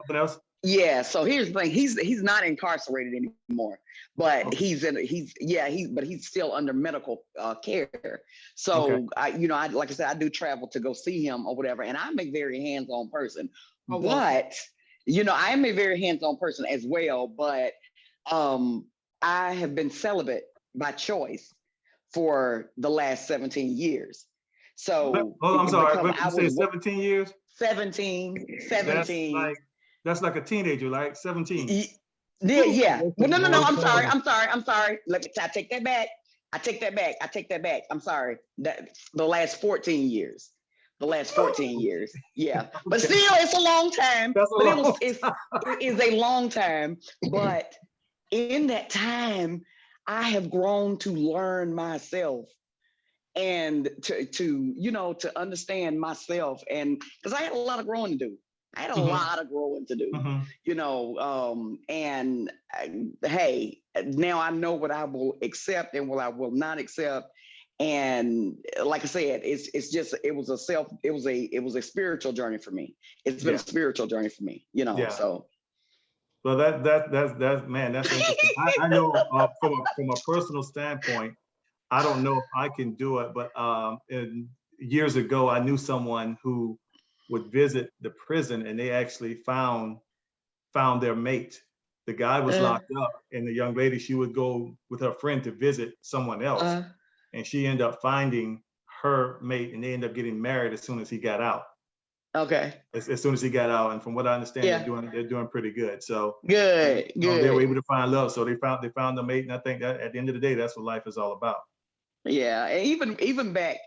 Something else? Yeah, so here's the thing. He's not incarcerated anymore, but Okay. he's still under medical care. So I like I said, I do travel to go see him or whatever, and I'm a very hands-on person. But I am a very hands-on person as well. But I have been celibate by choice for the last 17 years. So I'm sorry, but you I say was 17 years? 17. That's like a teenager, like 17. Yeah. Well, no. I'm sorry. Boy, I take that back. I take that back. I'm sorry. That the last 14 years. Yeah. But Okay. still, it's a long time. That's a But long it is a long time. But in that time, I have grown to learn myself and to understand myself, and because I had a lot of growing to do. Mhm. And hey, now I know what I will accept and what I will not accept. And like I said, it was a spiritual journey for me. It's been a spiritual journey for me, Yeah. so. Well, that's man, that's interesting. I know from a personal standpoint, I don't know if I can do it, but years ago, I knew someone who would visit the prison, and they actually found their mate. The guy was locked up, and the young lady, she would go with her friend to visit someone else, and she ended up finding her mate, and they ended up getting married as soon as he got out. Okay. As soon as he got out, and from what I understand, Yeah. they're doing pretty good. So Good. they were able to find love. So they found the mate, and I think that at the end of the day, that's what life is all about. Yeah, and even back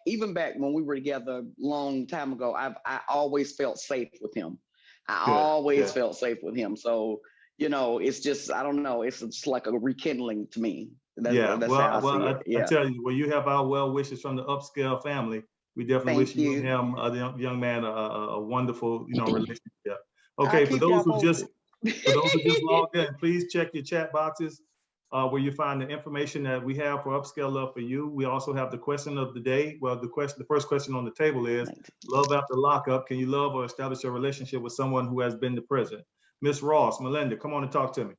when we were together a long time ago, I always felt safe with him. I always felt safe with him. So it's just, I don't know, it's just like a rekindling to me. That's how I see it. Yeah. I tell you, well, you have our well wishes from the Upscale family. We definitely wish you and him, the young man, a wonderful relationship. Okay, for those who just logged in, please check your chat boxes. Where you find the information that we have for Upscale Love for You. We also have the question of the day. Well, the first question on the table is, love after lockup. Can you love or establish a relationship with someone who has been to prison? Miss Ross, Melinda, come on and talk to me.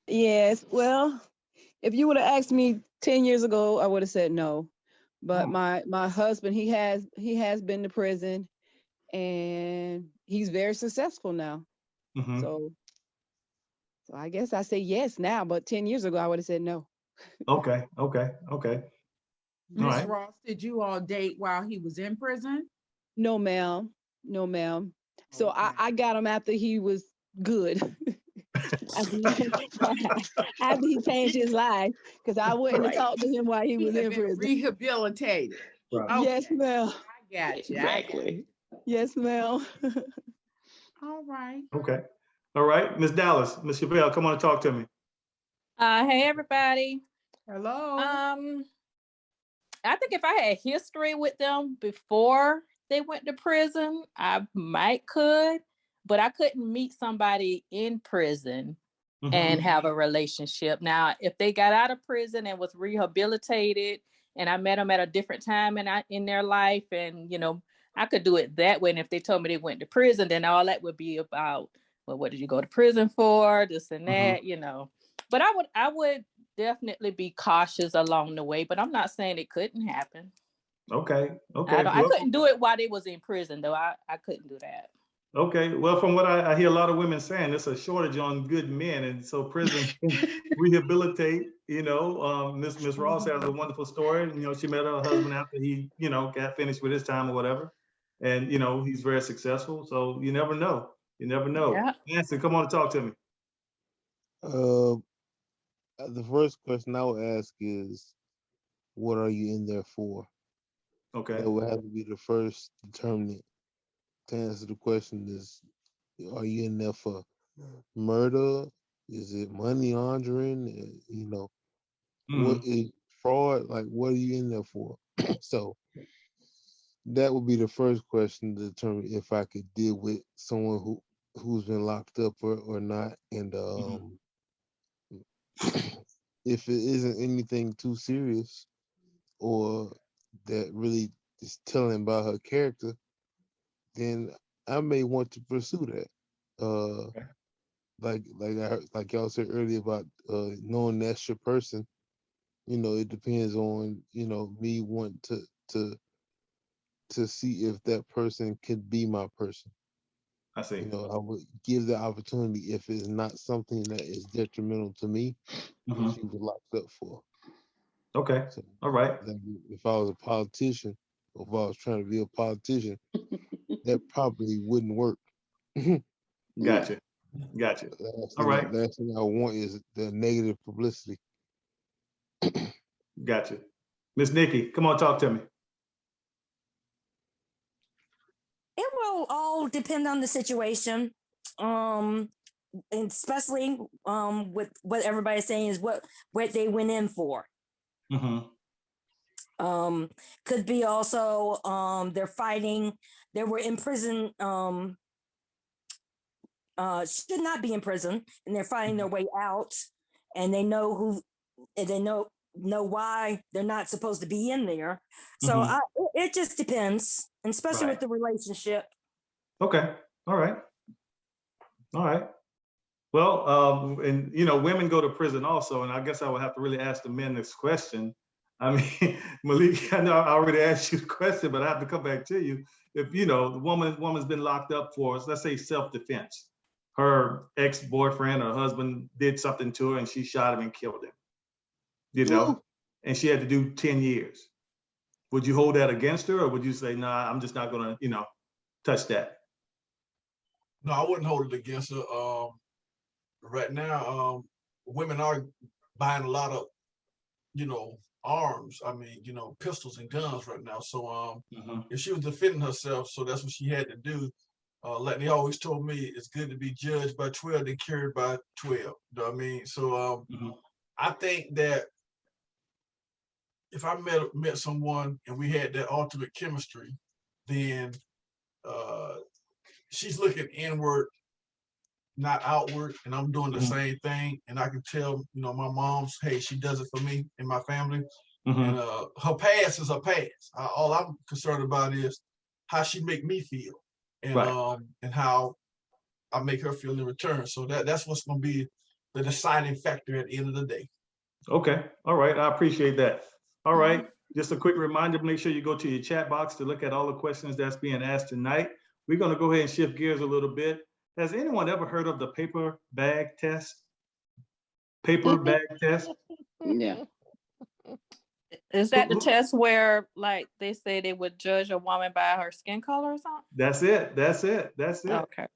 Yes, well, if you would have asked me 10 years ago, I would have said no. But my husband, he has been to prison, and he's very successful now. Mm-hmm. So I guess I say yes now, but 10 years ago I would have said no. Okay. Miss Ross, did you all date while he was in prison? No, ma'am. So I got him after he was good. After he changed his life, because I wouldn't have talked to him while he was in prison. Rehabilitated. Right. Okay. Yes, ma'am. I got you. Exactly. Yes, ma'am. All right. Okay. All right. Miss Dallas, Miss Chavelle, come on and talk to me. Hey, everybody. Hello. I think if I had history with them before they went to prison, I could, but I couldn't meet somebody in prison and have a relationship. Now, if they got out of prison and was rehabilitated, and I met them at a different time in their life, and I could do it that way. And if they told me they went to prison, then all that would be about, well, what did you go to prison for? This and that, But I would definitely be cautious along the way. But I'm not saying it couldn't happen. Okay. I couldn't do it while they was in prison, though. I couldn't do that. Okay. Well, from what I hear a lot of women saying, there's a shortage on good men, and so prison can rehabilitate. Miss Ross has a wonderful story. She met her husband after he, got finished with his time or whatever, and he's very successful. So you never know. Yeah. Nancy, come on and talk to me. The first question I would ask is, what are you in there for? Okay. That would have to be the first determinant to answer the question. Is, are you in there for murder? Is it money laundering? What is fraud? Like, what are you in there for? So that would be the first question to determine if I could deal with someone who's been locked up or not. And if it isn't anything too serious or that really is telling about her character, then I may want to pursue that. Okay. Like y'all said earlier about knowing that's your person. It depends on me wanting to see if that person could be my person. I see. I would give the opportunity if it's not something that is detrimental to me Mhm. that you were locked up for. Okay. So, All right. like, if I was a politician, or if I was trying to be a politician, that probably wouldn't work. Gotcha. Gotcha. All right. Last thing I want is the negative publicity. Gotcha. Miss Nikki, come on, talk to me. It will all depend on the situation. And especially with what everybody's saying is what they went in for. Mm-hmm. Could be also they're fighting, they were in prison, should not be in prison, and they're fighting their way out, and they know why they're not supposed to be in there. So it just depends, and especially with the relationship. Okay. All right. All right. Well, and women go to prison also, and I guess I would have to really ask the men this question. I mean, Malik, I know I already asked you the question, but I have to come back to you. If the woman's been locked up for, let's say, self-defense, her ex-boyfriend or husband did something to her, and she shot him and killed him. And she had to do 10 years. Would you hold that against her, or would you say, nah, I'm just not gonna, touch that? No, I wouldn't hold it against her. Right now, women are buying a lot of, arms. I mean, pistols and guns right now. So if she was defending herself, so that's what she had to do. Like they always told me, it's good to be judged by 12 than carried by 12. You know what I mean? So I think that if I met someone and we had that ultimate chemistry, then she's looking inward, not outward, and I'm doing the same thing. And I can tell, my mom's, hey, she does it for me and my family. And her past is her past. All I'm concerned about is how she make me feel, and how I make her feel in return. So that's what's going to be the deciding factor at the end of the day. Okay. All right. I appreciate that. All right. Just a quick reminder, make sure you go to your chat box to look at all the questions that's being asked tonight. We're going to go ahead and shift gears a little bit. Has anyone ever heard of the paper bag test? Paper bag test? Yeah. Is that the test where, like, they say they would judge a woman by her skin color or something? That's it. That's it. That's it. Okay.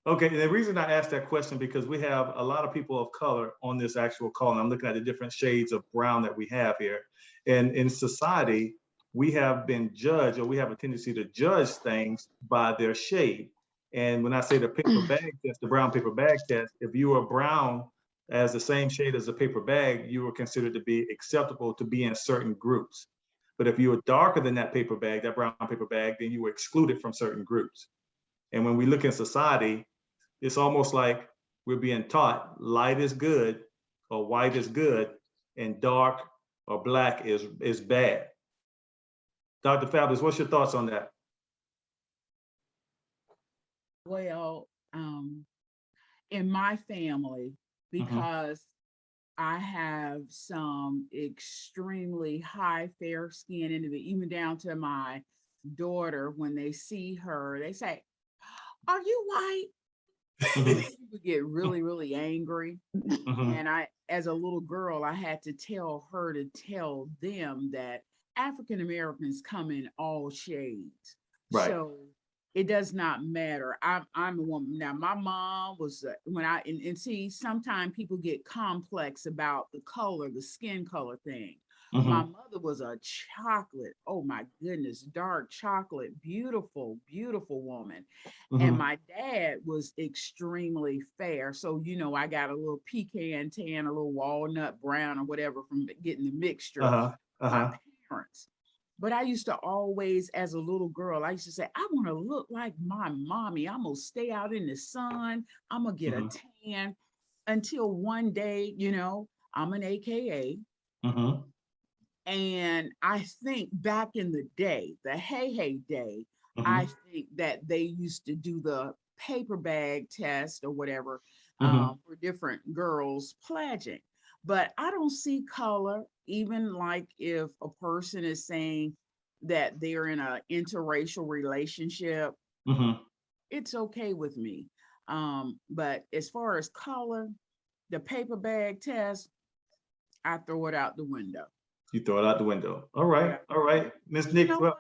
Okay. And the reason I asked that question, because we have a lot of people of color on this actual call, and I'm looking at the different shades of brown that we have here. And in society, we have been judged, or we have a tendency to judge things by their shade. And when I say the paper bag test, the brown paper bag test, if you are brown as the same shade as a paper bag, you were considered to be acceptable to be in certain groups. But if you were darker than that paper bag, that brown paper bag, then you were excluded from certain groups. And when we look in society, it's almost like we're being taught light is good or white is good and dark or black is bad. Dr. Fabulous, what's your thoughts on that? Well, in my family, because I have some extremely high fair skin, and even down to my daughter, when they see her, they say, "Are you white?" People get really, really angry. And I, as a little girl, I had to tell her to tell them that African Americans come in all shades. Right. So it does not matter. I'm a woman. Now, my mom was, and see, sometimes people get complex about the skin color thing. My mother was a chocolate, oh my goodness, dark chocolate, beautiful, beautiful woman. And my dad was extremely fair. So, I got a little pecan tan, a little walnut brown or whatever from getting the mixture of my parents. But I used to always, as a little girl, I used to say, I want to look like my mommy. I'm going to stay out in the sun. I'm going to get a tan until one day, I'm an AKA. And I think back in the day, the hey day, I think that they used to do the paper bag test or whatever for different girls pledging. But I don't see color, even like if a person is saying that they're in an interracial relationship, it's okay with me. But as far as color, the paper bag test, I throw it out the window. You throw it out the window. All right, all right. Miss Nick. You know what?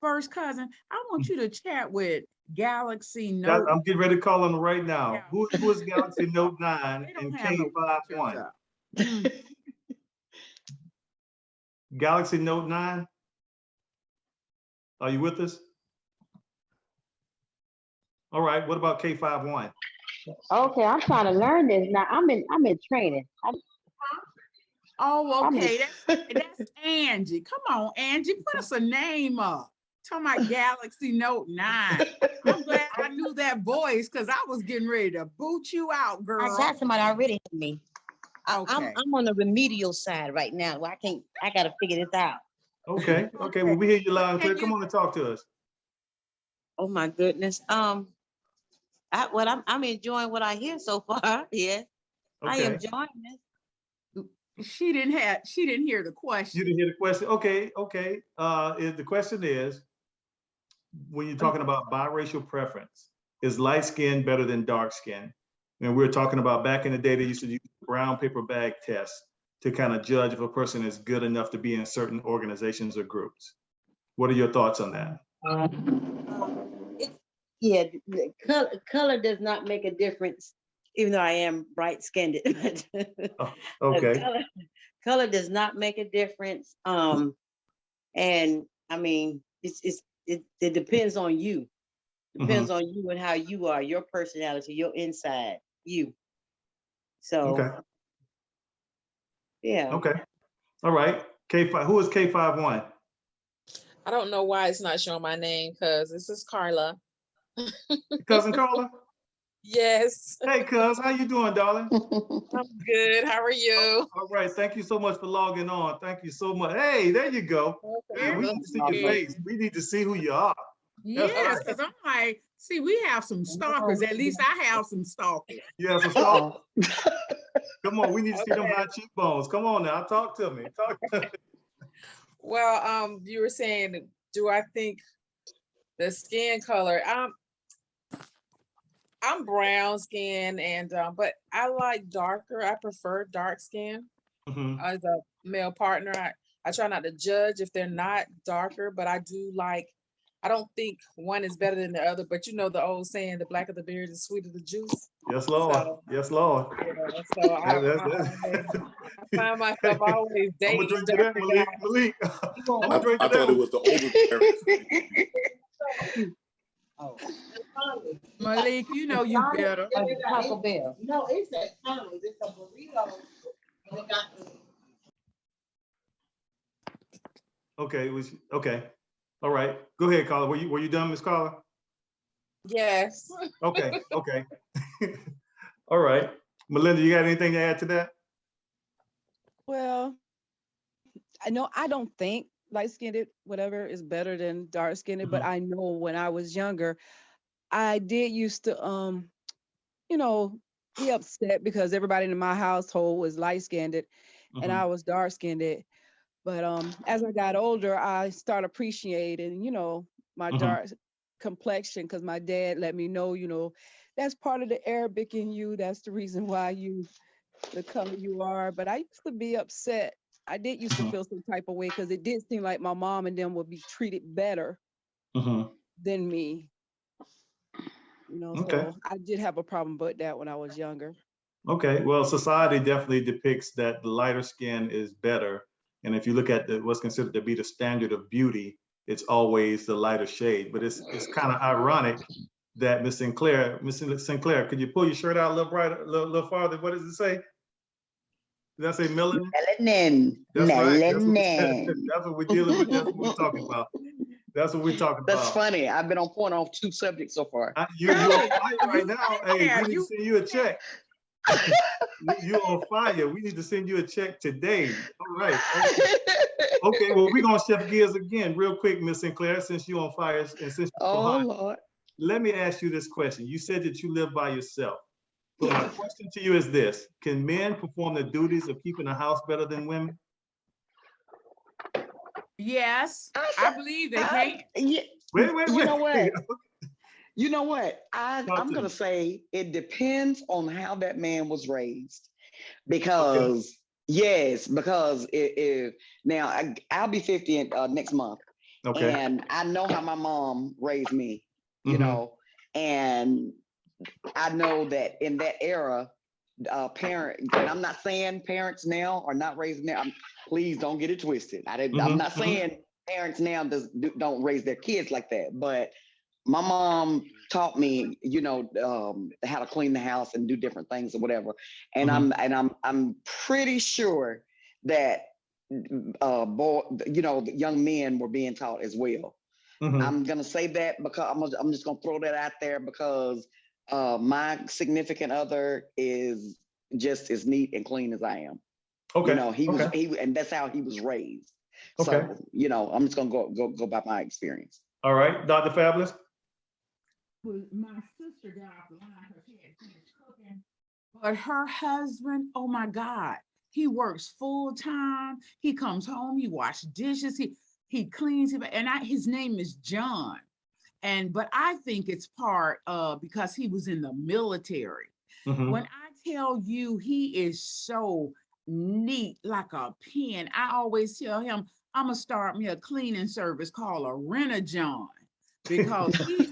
First cousin, I want you to chat with Galaxy Note. I'm getting ready to call them right now. Who is Galaxy Note 9 and K51? Galaxy Note 9? Are you with us? All right, what about K51? Okay, I'm trying to learn this now. I'm in training. Oh, okay. That's Angie. Come on, Angie, put us a name up. Talking about Galaxy Note 9. I'm glad I knew that voice because I was getting ready to boot you out, girl. I got somebody already hit me. Okay. I'm on the remedial side right now. I gotta figure this out. Okay, okay. Well, we hear you loud and clear. Come on and talk to us. Oh my goodness. I'm enjoying what I hear so far. Yeah. Okay. I am enjoying this. She didn't hear the question. You didn't hear the question. Okay, okay. The question is, when you're talking about biracial preference, is light skin better than dark skin? And we're talking about back in the day, they used to use the brown paper bag test to kind of judge if a person is good enough to be in certain organizations or groups. What are your thoughts on that? Color does not make a difference, even though I am bright skinned. Okay. Color does not make a difference. And I mean, it depends on you. Depends on you and how you are, your personality, your inside, you. So okay. Yeah. Okay. All right. K5. Who is K51? I don't know why it's not showing my name, because this is Carla. Cousin Carla? Yes. Hey, cuz, how you doing, darling? I'm good. How are you? All right. Thank you so much for logging on. Thank you so much. Hey, there you go. Okay. Yeah, we need to see your face. We need to see who you are. Yes, because I'm like, see, we have some stalkers. At least I have some stalkers. You have some stalkers? Come on, we need to see them high cheekbones. Come on now, talk to me. Talk to me. Well, you were saying, do I think the skin color? I'm brown skin, and but I like darker. I prefer dark skin as a male partner. I try not to judge if they're not darker, but I do like. I don't think one is better than the other, but you know the old saying, the blacker the beard, the sweeter the juice. Yes, Lord. So, yes, Lord. Yeah, so I find myself always dating. I'm gonna drink to that, Malik. I'm gonna drink to that. I thought it was the older. Oh. Malik, you know you better. Taco Bell. No, it's that McDonald's. It's a burrito. And it got okay, it was okay. All right, go ahead, Carla. Were you done, Miss Carla? Yes. Okay, okay. All right, Melinda, you got anything to add to that? Well, I don't think light-skinned, whatever, is better than dark-skinned, but I know when I was younger, I did used to, be upset because everybody in my household was light-skinned and I was dark-skinned. But as I got older, I started appreciating, my dark complexion, because my dad let me know, that's part of the Arabic in you. That's the reason why you the color you are. But I used to be upset. I did used to feel some type of way because it did seem like my mom and them would be treated better than me. So I did have a problem with that when I was younger. Okay, well, society definitely depicts that the lighter skin is better. And if you look at what's considered to be the standard of beauty, it's always the lighter shade. But it's kind of ironic that Miss Sinclair, could you pull your shirt out a little brighter, a little farther? What does it say? Did I say melanin? Melanin. That's melanin. Right. That's what we're dealing with. That's what we're talking about. That's what we're talking about. That's funny. I've been on point on 2 subjects so far. You're on fire right now. Hey, we need to send you a check. You on fire. We need to send you a check today. All right. Okay, well, we're going to shift gears again real quick, Miss Sinclair, since you're on fire and since you're so hot. Lord. Let me ask you this question. You said that you live by yourself. So my question to you is this. Can men perform the duties of keeping the house better than women? Yes, I believe they can. Yeah. Wait. You know what? You know what? I'm Talk to going me. to say it depends on how that man was raised. Because, yes, because now I'll be 50 next month. Okay. And I know how my mom raised me, you know, and I know that in that era, and I'm not saying parents now are not raising now. Please don't get it twisted. I'm not saying parents now don't raise their kids like that, but my mom taught me, you know, how to clean the house and do different things or whatever. And I'm pretty sure that young men were being taught as well. I'm gonna say that because I'm just gonna throw that out there because my significant other is just as neat and clean as I am. Okay. You know, and that's how he was raised. Okay. So, you know, I'm just gonna go by my experience. All right, Dr. Fabulous. My sister got off the line because she had finished cooking, but her husband, oh my God, he works full time. He comes home, he washes dishes, he cleans him, and his name is John. But I think it's part of because he was in the military. When I tell you he is so neat like a pen, I always tell him I'm gonna start me a cleaning service called a Rent-A-John because he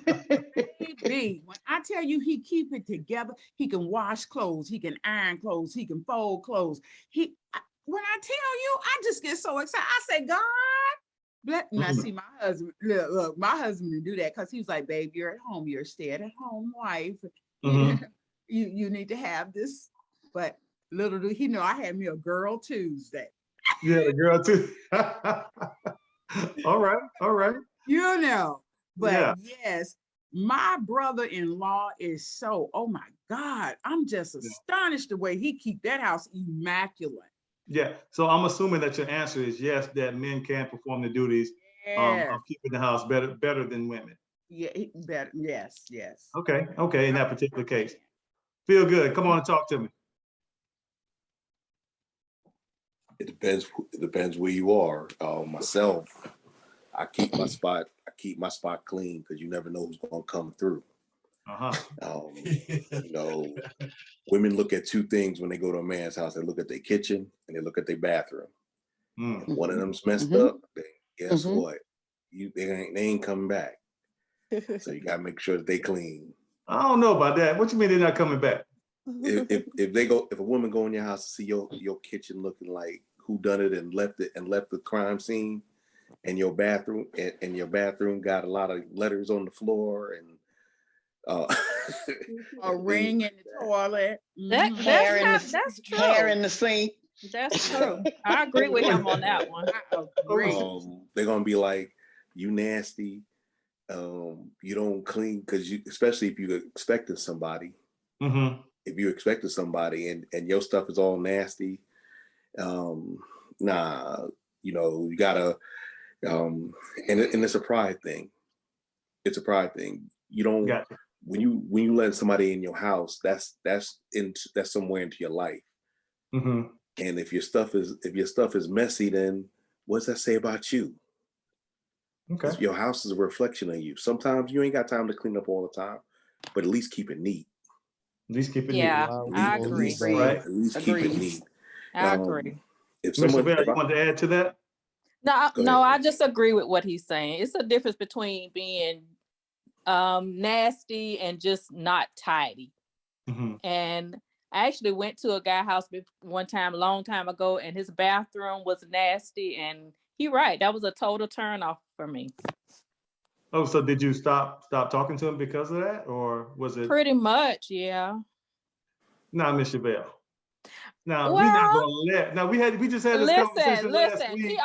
baby, when I tell you he keep it together, he can wash clothes, he can iron clothes, he can fold clothes. When I tell you, I just get so excited. I say, God, now see my husband, look, my husband didn't do that because he was like, babe, you're at home, you're a stay-at-home wife. You need to have this. But little do he know, I had me a girl Tuesday. Yeah, the girl too. All right. You know, but yeah. Yes, my brother-in-law is so, oh my God, I'm just astonished the way he keep that house immaculate. Yeah, so I'm assuming that your answer is yes, that men can perform the duties of keeping the house better than women. Yeah, better. Yes. Okay, in that particular case. Feel good. Come on and talk to me. It depends where you are. Myself, I keep my spot clean because you never know who's gonna come through. You know, women look at two things when they go to a man's house. They look at their kitchen and they look at their bathroom. If one of them's messed up, then guess what? They ain't coming back. So you gotta make sure that they clean. I don't know about that. What you mean they're not coming back? If a woman go in your house to see your kitchen looking like who done it and left the crime scene, and your bathroom got a lot of letters on the floor and a ring in the toilet, that's true. Hair in the sink. That's true. I agree with him on that one. They're gonna be like, you nasty. You don't clean because especially if you're expecting somebody. If you're expecting somebody and your stuff is all nasty, nah, you know, you gotta, and it's a pride thing. It's a pride thing. You don't, when you let somebody in your house, that's somewhere into your life. And if your stuff is messy, then what's that say about you? Okay. Your house is a reflection of you. Sometimes you ain't got time to clean up all the time, but at least keep it neat. At least keep it neat. I agree. At least keep it neat. I agree. If someone, Mr. Bell, you want to add to that? No, I just agree with what he's saying. It's a difference between being nasty and just not tidy. And I actually went to a guy's house one time, a long time ago, and his bathroom was nasty. And he's right, that was a total turn off for me. Oh, so did you stop talking to him because of that, or was it? Pretty much, yeah. Nah, Miss Chavelle. Now we're not gonna let. Now we just had this conversation last week.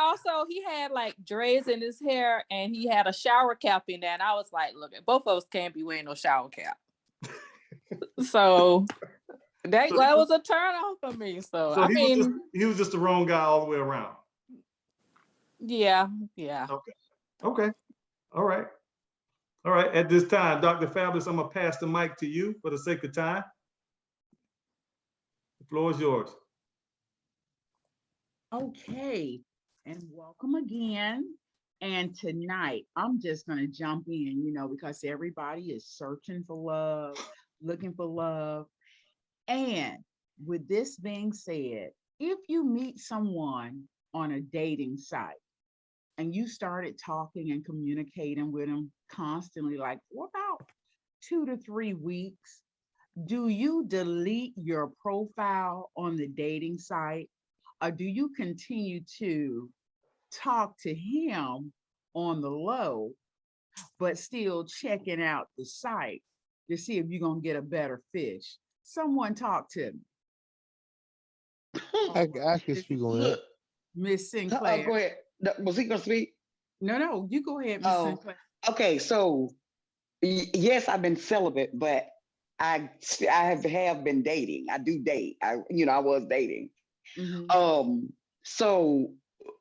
He had like dreads in his hair, and he had a shower cap in there, and I was like, look, both of us can't be wearing no shower cap. So That was a turn off for me. So I mean, he was just the wrong guy all the way around. Yeah. Okay. All right. At this time, Dr. Fabulous, I'm gonna pass the mic to you for the sake of time. The floor is yours. Okay, and welcome again. And tonight, I'm just gonna jump in, because everybody is searching for love, looking for love. And with this being said, if you meet someone on a dating site and you started talking and communicating with them constantly, like for about 2 to 3 weeks, do you delete your profile on the dating site, or do you continue to talk to him on the low, but still checking out the site to see if you're going to get a better fish? Someone talk to me. I can speak on that. Miss Sinclair. Go ahead. Was he gonna speak? No, you go ahead, Miss Sinclair. Okay, so yes, I've been celibate, but I have been dating. I do date. I was dating. Mm-hmm. So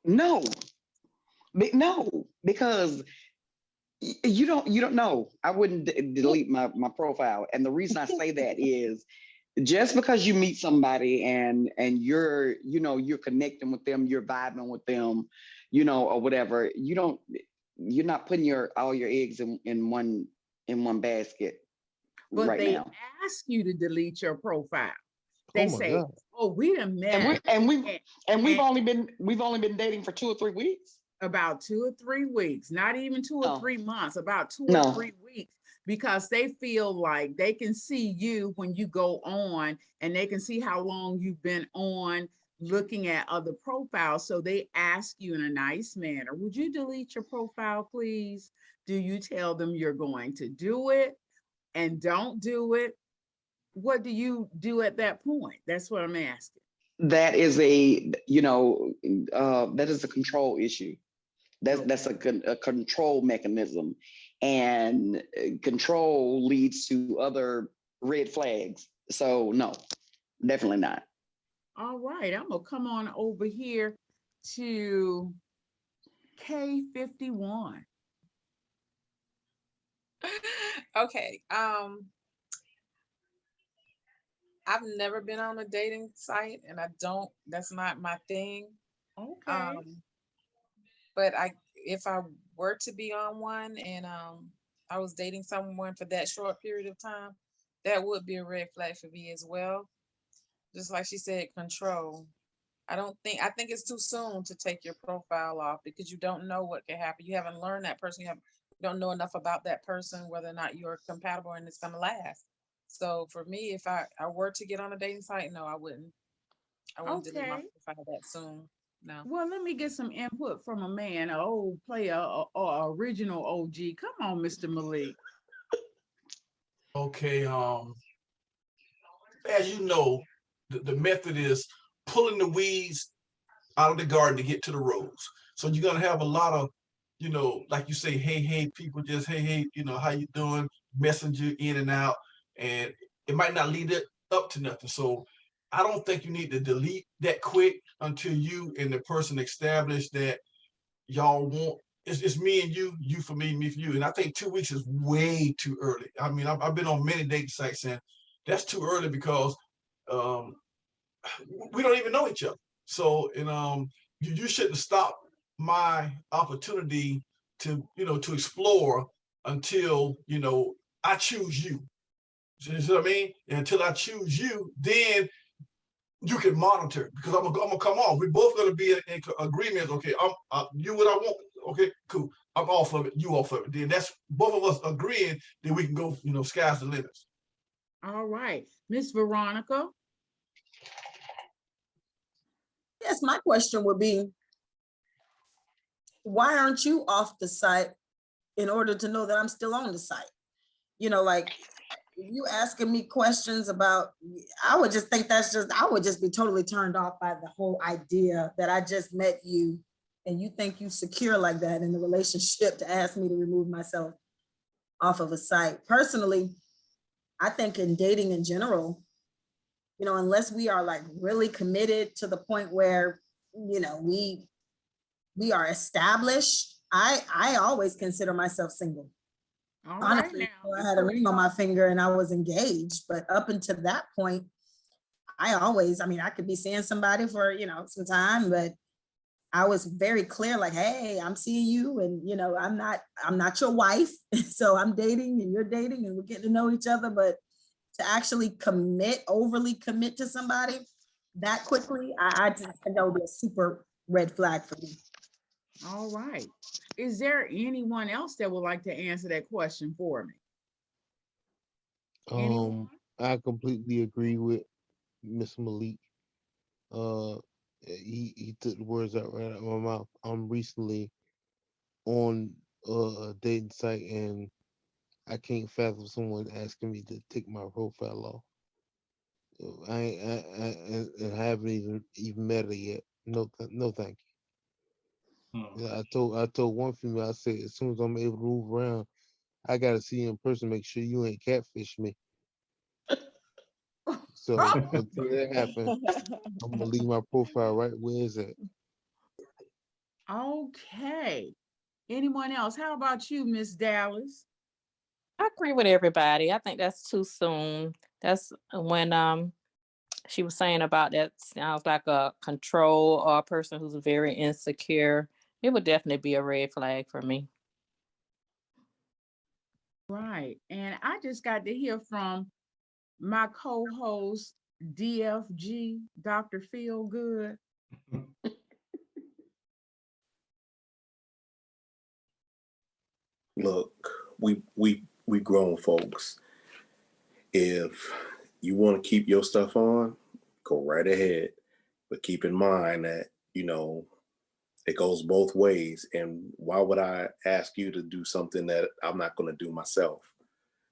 no, because you don't know. I wouldn't delete my profile, and the reason I say that is just because you meet somebody and you're connecting with them, you're vibing with them, or whatever, you're not putting all your eggs in one basket. But right they now. ask you to delete your profile. They say, God. "Oh, we done met, we've only been dating for 2 or 3 weeks." About 2 or 3 weeks, not even 2 or 3 months, about 2 No. or 3 weeks, because they feel like they can see you when you go on, and they can see how long you've been on looking at other profiles. So they ask you in a nice manner, "Would you delete your profile, please?" Do you tell them you're going to do it and don't do it? What do you do at that point? That's what I'm asking. That is that is a control issue. That's a control mechanism, and control leads to other red flags. So no, definitely not. All right, I'm gonna come on over here to K51. Okay. I've never been on a dating site, and that's not my thing. Okay. But if I were to be on one and I was dating someone for that short period of time, that would be a red flag for me as well. Just like she said, control. I think it's too soon to take your profile off, because you don't know what can happen. You haven't learned that person. You don't know enough about that person, whether or not you're compatible and it's going to last. So for me, if I were to get on a dating site, no, I wouldn't delete my profile that soon. No. Well, let me get some input from a man, an old player, or original OG. Come on, Mr. Malik. Okay. As you know, the method is pulling the weeds out of the garden to get to the rose. So you're gonna have a lot of, like you say, hey, people, just hey, how you doing? Messenger in and out, and it might not lead it up to nothing. So I don't think you need to delete that quick until you and the person establish that y'all want. It's me and you for me for you. And I think 2 weeks is way too early. I mean, I've been on many dating sites, and that's too early, because we don't even know each other. So, and you shouldn't stop my opportunity to explore until I choose you. You see what I mean? And until I choose you, then you can monitor, because I'm gonna come on. We're both gonna be in agreement. Okay, you what I want. Okay, cool. I'm off of it. You off of it. Then that's both of us agreeing. Then we can go. Sky's the limits. All right, Miss Veronica. Yes, my question would be, why aren't you off the site in order to know that I'm still on the site? Like, you asking me questions about, I would just think I would just be totally turned off by the whole idea that I just met you and you think you secure like that in the relationship to ask me to remove myself off of a site. Personally, I think in dating in general, you know, unless we are like really committed to the point where, you know, we are established, I always consider myself single. All Honestly, right, I had a ring on my finger and I was engaged, but up until that point, I mean, I could be seeing somebody for, you know, some time, but I was very clear, like, hey, I'm seeing you, and you know, I'm not your wife, so I'm dating and you're dating and we're getting to know each other, but to actually overly commit to somebody that quickly, I just think that would be a super red flag for me. All right. Is there anyone else that would like to answer that question for me? Anyone? I completely agree with Miss Malik. He took the words out right out of my mouth. I'm recently on a dating site and I can't fathom someone asking me to take my profile off. I haven't even met her yet. No, no, thank you. I told one female, I said, as soon as I'm able to move around, I gotta see you in person, make sure you ain't catfish me. So until that happens, I'm gonna leave my profile right where it's at. Okay. Anyone else? How about you, Miss Dallas? I agree with everybody. I think that's too soon. That's when she was saying about that sounds like a control or a person who's very insecure. It would definitely be a red flag for me. Right. And I just got to hear from my co-host, DFG, Dr. Feelgood. Look, we grown folks. If you want to keep your stuff on, go right ahead. But keep in mind that, you know, it goes both ways. And why would I ask you to do something that I'm not going to do myself?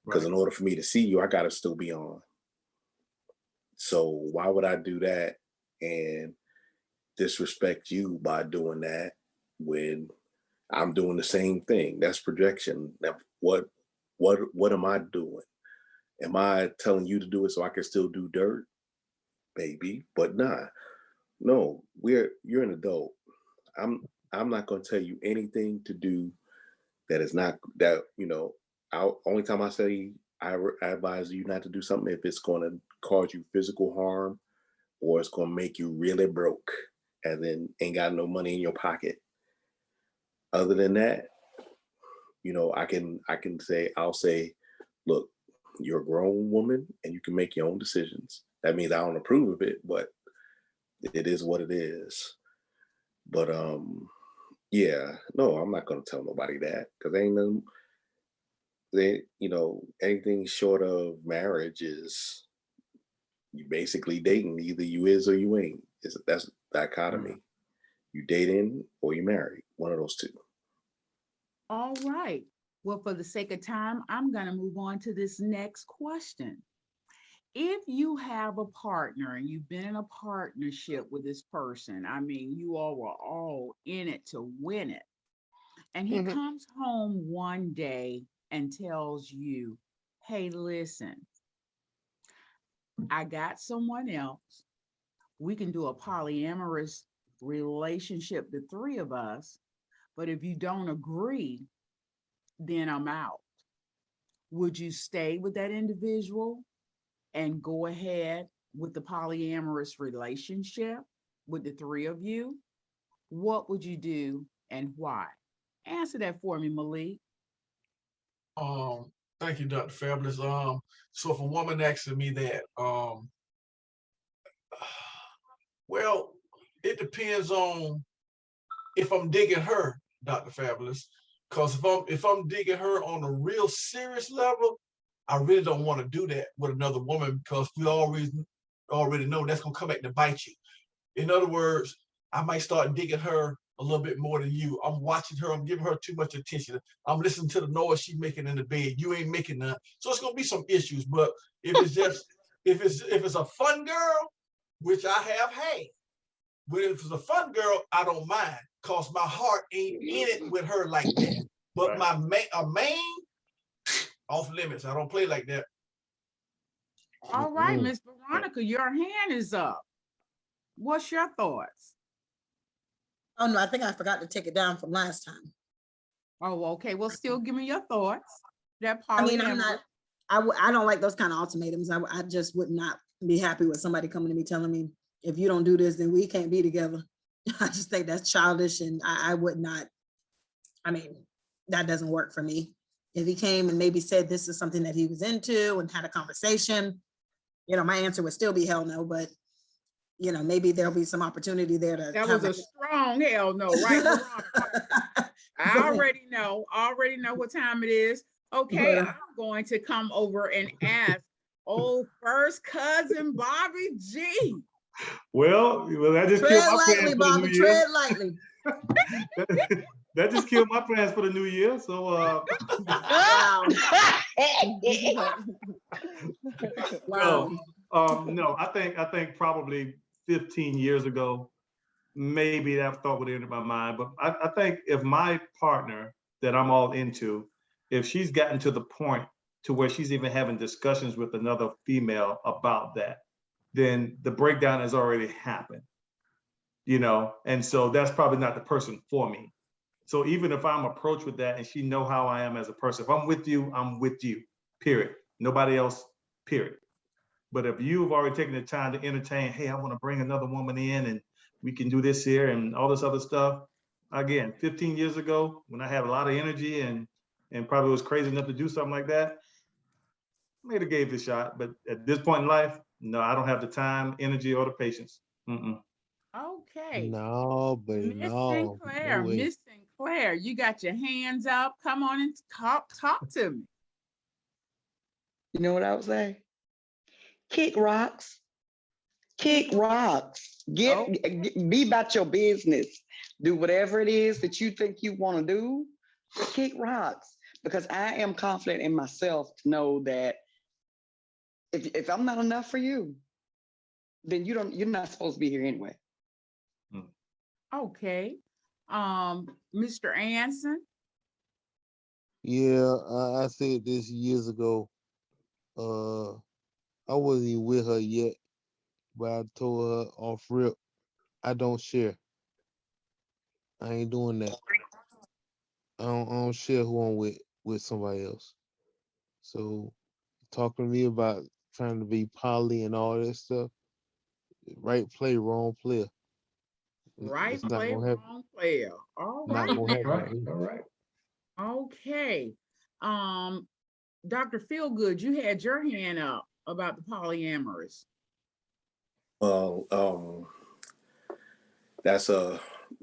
Because in order for me to see you, I got to still be on. So why would I do that and disrespect you by doing that when I'm doing the same thing? That's projection. Now, what am I doing? Am I telling you to do it so I can still do dirt? Maybe, but nah. No, you're an adult. I'm not going to tell you anything to do that is not that, you know. Only time I say I advise you not to do something if it's going to cause you physical harm or it's going to make you really broke and then ain't got no money in your pocket. Other than that, you know, I'll say, look, you're a grown woman and you can make your own decisions. That means I don't approve of it, but it is what it is. But yeah, no, I'm not gonna tell nobody that because you know, anything short of marriage is you basically dating. Either you is or you ain't. That's dichotomy. You dating or you married. One of those two. All right. Well, for the sake of time, I'm going to move on to this next question. If you have a partner and you've been in a partnership with this person, I mean, you all were all in it to win it. And he comes home one day and tells you, hey, listen, I got someone else. We can do a polyamorous relationship, the three of us. But if you don't agree, then I'm out. Would you stay with that individual and go ahead with the polyamorous relationship with the three of you? What would you do and why? Answer that for me, Malik. Thank you, Dr. Fabulous. So if a woman asks me that, well, it depends on if I'm digging her, Dr. Fabulous. Because if I'm digging her on a real serious level, I really don't want to do that with another woman because we already know that's gonna come back to bite you. In other words, I might start digging her a little bit more than you. I'm watching her, I'm giving her too much attention. I'm listening to the noise she's making in the bed. You ain't making none. So it's gonna be some issues. But if it's a fun girl, which I have had, but if it's a fun girl, I don't mind because my heart ain't in it with her like that. But a main off limits. I don't play like that. All right, Miss Veronica, your hand is up. What's your thoughts? Oh no, I think I forgot to take it down from last time. Oh, okay. Well, still give me your thoughts. That I mean, polyamory. I don't like those kind of ultimatums. I just would not be happy with somebody coming to me telling me, if you don't do this, then we can't be together. I just think that's childish, and I would not. I mean, that doesn't work for me. If he came and maybe said this is something that he was into and had a conversation, my answer would still be hell no, but maybe there'll be some opportunity there to. That was a strong hell no, right? I already know what time it is. Okay, I'm going to come over and ask first cousin Bobbie G. Well, that just killed my plans for the new year. Tread lightly. That just killed my plans for the new year. So wow. No, I think probably 15 years ago, maybe that thought would enter my mind. But I think if my partner that I'm all into, if she's gotten to the point to where she's even having discussions with another female about that, then the breakdown has already happened, and so that's probably not the person for me. So even if I'm approached with that and she know how I am as a person, if I'm with you, period. Nobody else, period. But if you've already taken the time to entertain, hey, I want to bring another woman in and we can do this here and all this other stuff. Again, 15 years ago, when I had a lot of energy and probably was crazy enough to do something like that, maybe gave it a shot. But at this point in life, no, I don't have the time, energy, or the patience. Okay. No, but Miss no. Sinclair, No way. Miss Sinclair, you got your hands up. Come on and talk to me. You know what I would say? Kick rocks. Kick rocks. Be about your business. Do whatever it is that you think you want to do. Kick rocks. Because I am confident in myself to know that if I'm not enough for you, then you're not supposed to be here anyway. Okay. Mr. Anson. Yeah, I said this years ago. I wasn't even with her yet, but I told her off rip, I don't share. I ain't doing that. I don't share who I'm with somebody else. So talking to me about trying to be poly and all that stuff, right play, wrong player. Right play, wrong player. All right. Not gonna happen. All right. Okay. Dr. Feelgood, you had your hand up about the polyamorous. Well,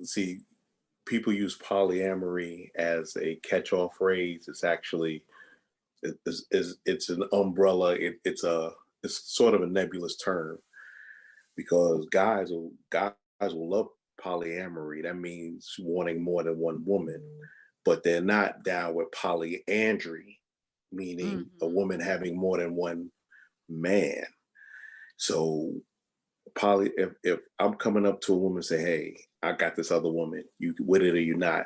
see, people use polyamory as a catch-all phrase. It's actually, it's an umbrella. It's sort of a nebulous term, because guys will love polyamory. That means wanting more than one woman, but they're not down with polyandry, meaning a woman having more than one man. So if I'm coming up to a woman and say, hey, I got this other woman, you with it or you not,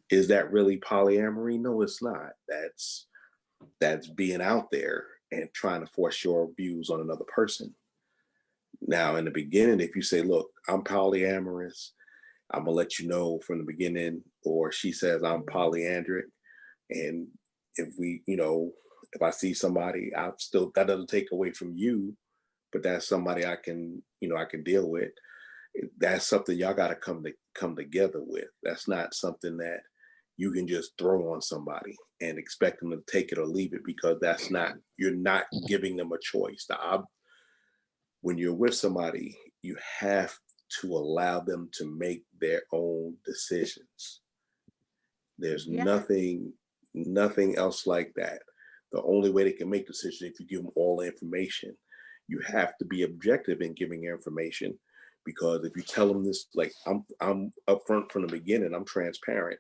is that really polyamory? No, it's not. That's being out there and trying to force your views on another person. Now, in the beginning, if you say, look, I'm polyamorous, I'm gonna let you know from the beginning, or she says I'm polyandric, and if if I see somebody, that doesn't take away from you, but that's somebody I can deal with. That's something y'all got to come together with. That's not something that you can just throw on somebody and expect them to take it or leave it, because you're not giving them a choice. When you're with somebody, you have to allow them to make their own decisions. There's nothing else like that. The only way they can make decisions is if you give them all the information. You have to be objective in giving information, because if you tell them this, like I'm upfront from the beginning, I'm transparent,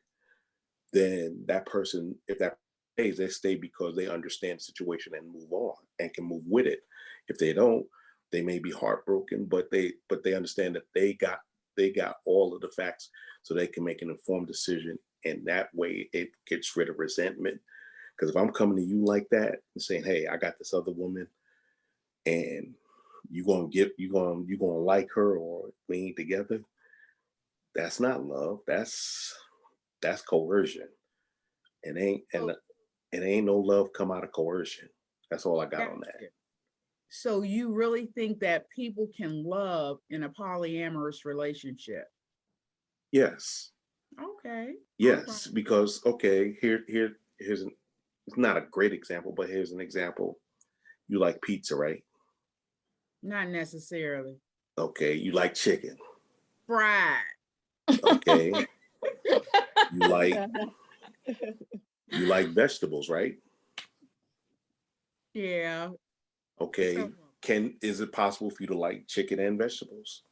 then that person, if that stays, they stay because they understand the situation and move on and can move with it. If they don't, they may be heartbroken, but they understand that they got all of the facts, so they can make an informed decision. And that way it gets rid of resentment. Because if I'm coming to you like that and saying, hey, I got this other woman, and you gonna like her or we ain't together. That's not love. That's coercion. It ain't no love come out of coercion. That's all I got on that. So you really think that people can love in a polyamorous relationship? Yes. Okay. Yes, because here's it's not a great example, but here's an example. You like pizza, right? Not necessarily. Okay, you like chicken. Fried. Okay. you like vegetables, right? Yeah. Okay. Is it possible for you to like chicken and vegetables?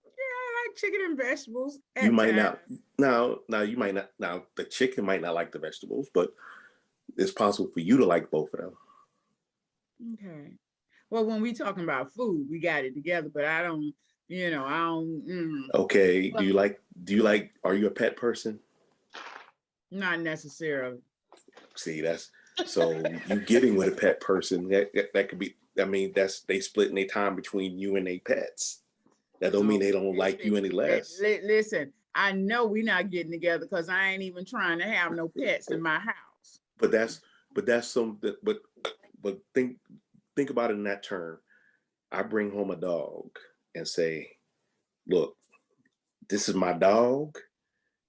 Yeah, I like chicken and vegetables. You might not. Now you might not. Now the chicken might not like the vegetables, but it's possible for you to like both of them. Okay. Well, when we talking about food, we got it together, but I don't. Okay. Do you like? Are you a pet person? Not necessarily. See, that's so you getting with a pet person that could be. I mean, they splitting their time between you and their pets. That don't mean they don't like you any less. Listen, I know we're not getting together because I ain't even trying to have no pets in my house. But that's something. But think about it in that term. I bring home a dog and say, look, this is my dog.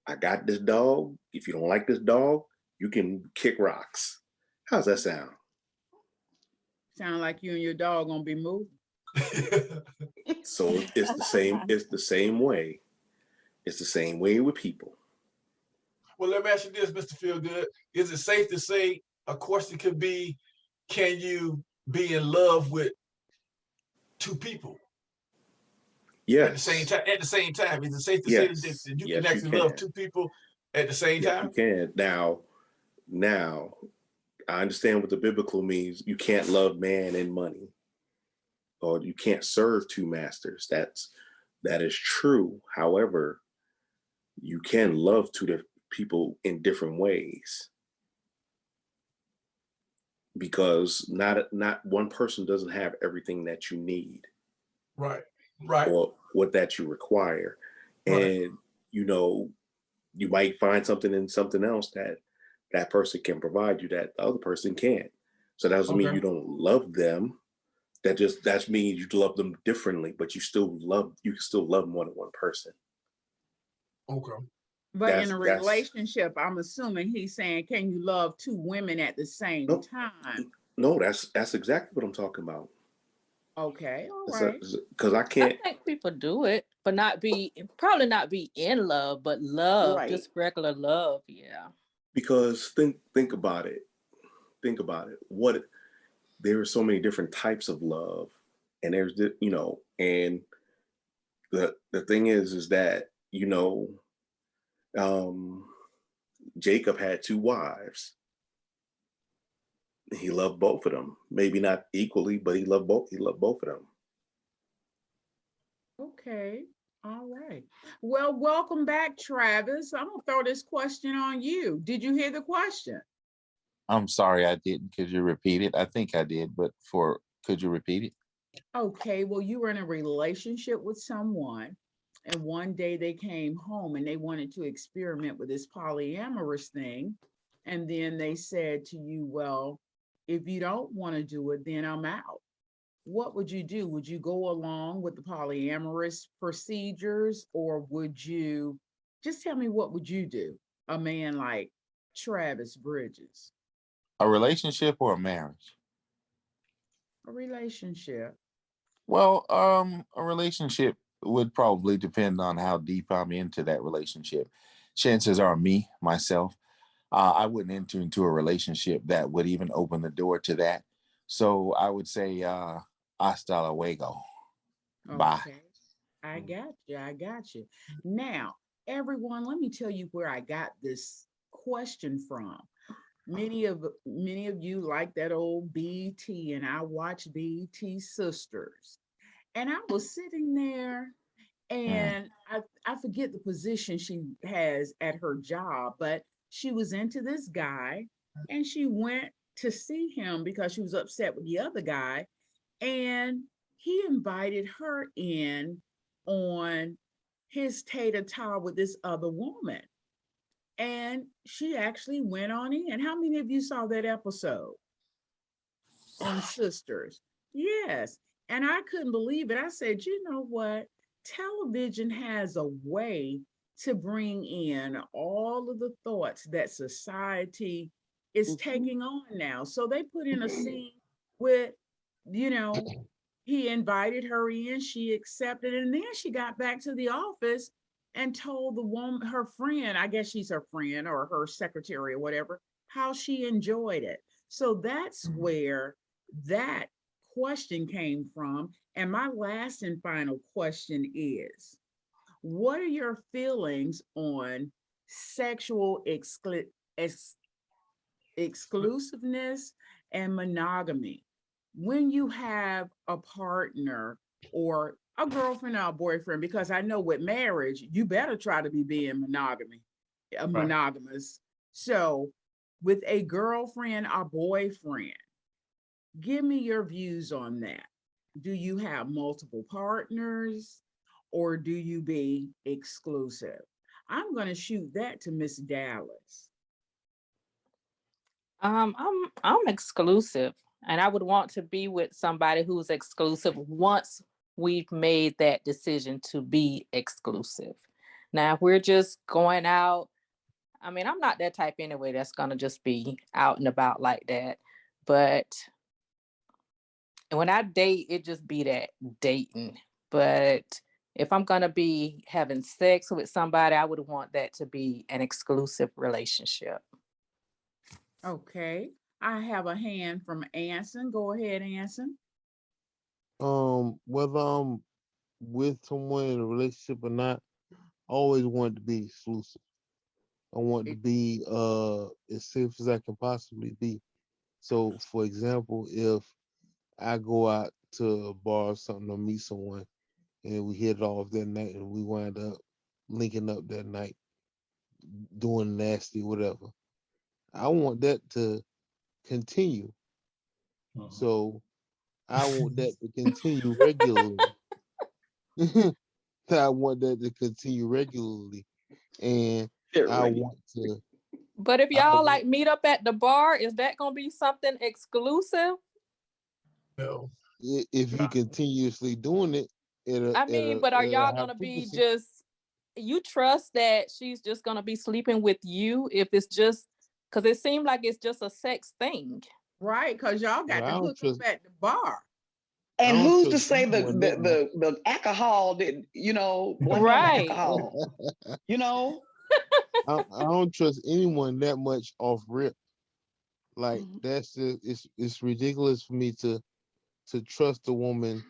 I got this dog. If you don't like this dog, you can kick rocks. How's that sound? Sound like you and your dog gonna be moving. So it's the same. It's the same way. It's the same way with people. Well, let me ask you this, Mr. Feelgood. Is it safe to say a question could be, can you be in love with two people? Yes. At the same time. Is it safe to say that you can actually love two people at the same time? You can. Now, I understand what the biblical means. You can't love man and money, or you can't serve two masters. That is true. However, you can love two people in different ways, because not one person doesn't have everything that you need. Right. Or what that you require. Right. And you might find something in something else that person can provide you that the other person can't. So that doesn't mean you don't love them. That means you love them differently, but you can still love more than one person. Okay. But in a relationship, I'm assuming he's saying, can you love two women at the same time? No, that's exactly what I'm talking about. Okay, all right. Because I can't. I think people do it, but probably not be in love, but love, just regular love. Yeah. Because think about it. Think about it. There are so many different types of love, and there's and the thing is that Jacob had two wives. He loved both of them. Maybe not equally, but he loved both of them. Okay. All right. Well, welcome back, Travis. I'm gonna throw this question on you. Did you hear the question? I'm sorry, I didn't. Could you repeat it? I think I did, but could you repeat it? Okay. Well, you were in a relationship with someone, and one day they came home and they wanted to experiment with this polyamorous thing. And then they said to you, well, if you don't want to do it, then I'm out. What would you do? Would you go along with the polyamorous procedures, or would you just tell me what would you do? A man like Travis Bridges. A relationship or a marriage? A relationship. Well, a relationship would probably depend on how deep I'm into that relationship. Chances are myself, I wouldn't enter into a relationship that would even open the door to that. So I would say, hasta luego. Bye. Okay. I got you. Now, everyone, let me tell you where I got this question from. Many of you like that old BET, and I watched BET Sisters. And I was sitting there, and I forget the position she has at her job, but she was into this guy, and she went to see him because she was upset with the other guy. And he invited her in on his tete-a-tete with this other woman. And she actually went on in. How many of you saw that episode on Sisters? Yes. And I couldn't believe it. I said, you know what? Television has a way to bring in all of the thoughts that society is taking on now. So they put in a scene with, you know, he invited her in, she accepted, and then she got back to the office and told the woman, her friend, I guess she's her friend or her secretary or whatever, how she enjoyed it. So that's where that question came from. And my last and final question is, what are your feelings on sexual exclusiveness and monogamy? When you have a partner or a girlfriend or a boyfriend, because I know with marriage, you better try to be being monogamous. So with a girlfriend or boyfriend, give me your views on that. Do you have multiple partners or do you be exclusive? I'm going to shoot that to Miss Dallas. I'm exclusive, and I would want to be with somebody who's exclusive once we've made that decision to be exclusive. Now, if we're just going out, I mean, I'm not that type anyway that's gonna just be out and about like that. But when I date, it just be that dating. But if I'm gonna be having sex with somebody, I would want that to be an exclusive relationship. Okay. I have a hand from Anson. Go ahead, Anson. Whether I'm with someone in a relationship or not, I always want to be exclusive. I want to be as safe as I can possibly be. So, for example, if I go out to a bar or something or meet someone and we hit it off that night and we wind up linking up that night, doing nasty, whatever, I want that to continue. So I want that to continue regularly. I want that to continue regularly. And I want to. But if y'all like meet up at the bar, is that gonna be something exclusive? No. If you continuously doing it, but are y'all gonna be just, you trust that she's just gonna be sleeping with you if it's just, because it seemed like it's just a sex thing. Right, because y'all got to hook up at the bar. And who's to say the alcohol that, you know, blame right. alcohol, you know? I don't trust anyone that much off rip. Like that's just, it's ridiculous for me to trust a woman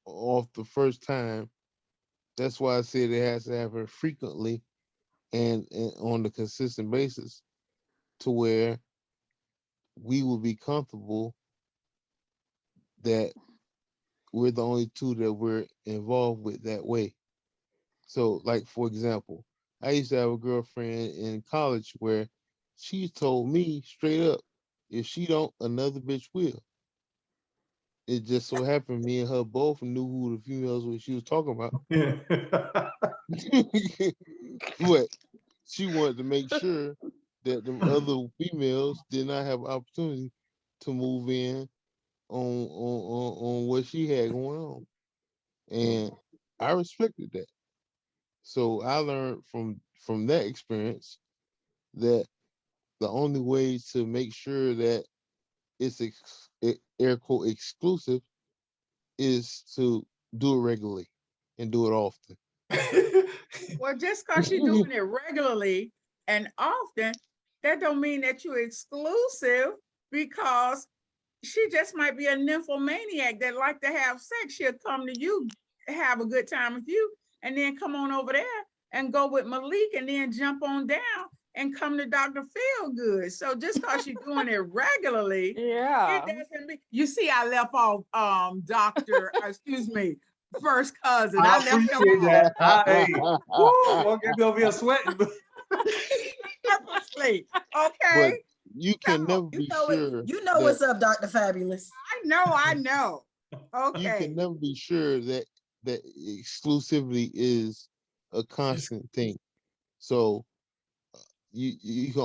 off the first time. That's why I said it has to happen frequently and on a consistent basis to where we will be comfortable that we're the only two that we're involved with that way. So, like, for example, I used to have a girlfriend in college where she told me straight up, if she don't, another bitch will. It just so happened me and her both knew who the females were she was talking about. But she wanted to make sure that the other females did not have opportunity to move in on what she had going on. And I respected that. So I learned from that experience that the only way to make sure that it's air quote exclusive is to do it regularly and do it often. Well, just because you're doing it regularly and often, that don't mean that you're exclusive, because she just might be a nymphomaniac that like to have sex. She'll come to you, have a good time with you, and then come on over there and go with Malik and then jump on down and come to Dr. Feelgood. So just because you're doing it regularly, it doesn't mean, you see, I left off first cousin. I appreciate that. Okay, gonna be a sweating. Purposely, okay. But you can never be sure. You know what's up, Dr. Fabulous. I know. You can never be sure that exclusivity is a constant thing. So you can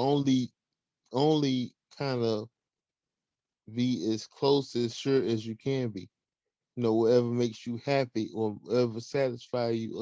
only kind of be as close as sure as you can be. You know, whatever makes you happy or whatever satisfies you